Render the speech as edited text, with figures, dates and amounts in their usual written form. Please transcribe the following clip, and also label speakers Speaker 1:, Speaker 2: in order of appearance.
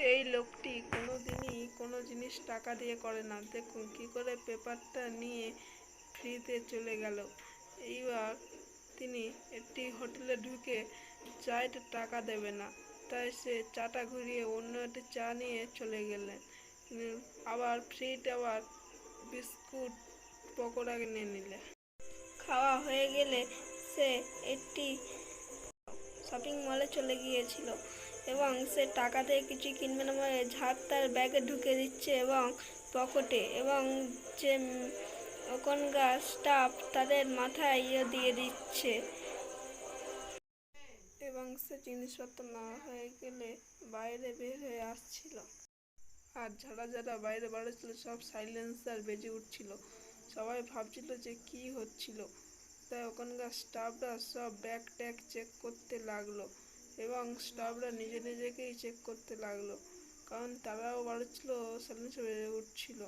Speaker 1: এই লোকটি কোনোদিনই কোনো জিনিস টাকা দিয়ে করে না। দেখুন কি করে পেপারটা নিয়ে ফ্রিতে চলে গেল। এইবার তিনি একটি হোটেলে ঢুকে চায়টা টাকা দেবে না, তাই সে চাটা ঘুরিয়ে অন্য একটি চা নিয়ে চলে গেলেন। আবার ফ্রিতে আবার বিস্কুট পকোড়া কিনে নিলেন। খাওয়া হয়ে গেলে সে একটি শপিং মলে চলে গিয়েছিল এবং সে টাকা দিয়ে কিছু কিনবে না বলে ঝাড় তার ব্যাগে ঢুকে দিচ্ছে এবং পকেটে, এবং যে ওখানকার স্টাফ তাদের মাথায় দিয়ে দিচ্ছে, এবং সে জিনিসপত্র না হয়ে গেলে বাইরে বের হয়ে আসছিল। আর যারা যারা বাইরে বেরোচ্ছিল সব সাইলেন্সার বেজে উঠছিল। সবাই ভাবছিল যে কি হচ্ছিল। তাই ওখানকার স্টাফরা সব ব্যাগ ট্যাগ চেক করতে লাগলো এবং স্টাফরা নিজে নিজেকেই চেক করতে লাগলো, কারণ তারাও বেরোচ্ছিল, সাইলেন্সার বেজে উঠছিল।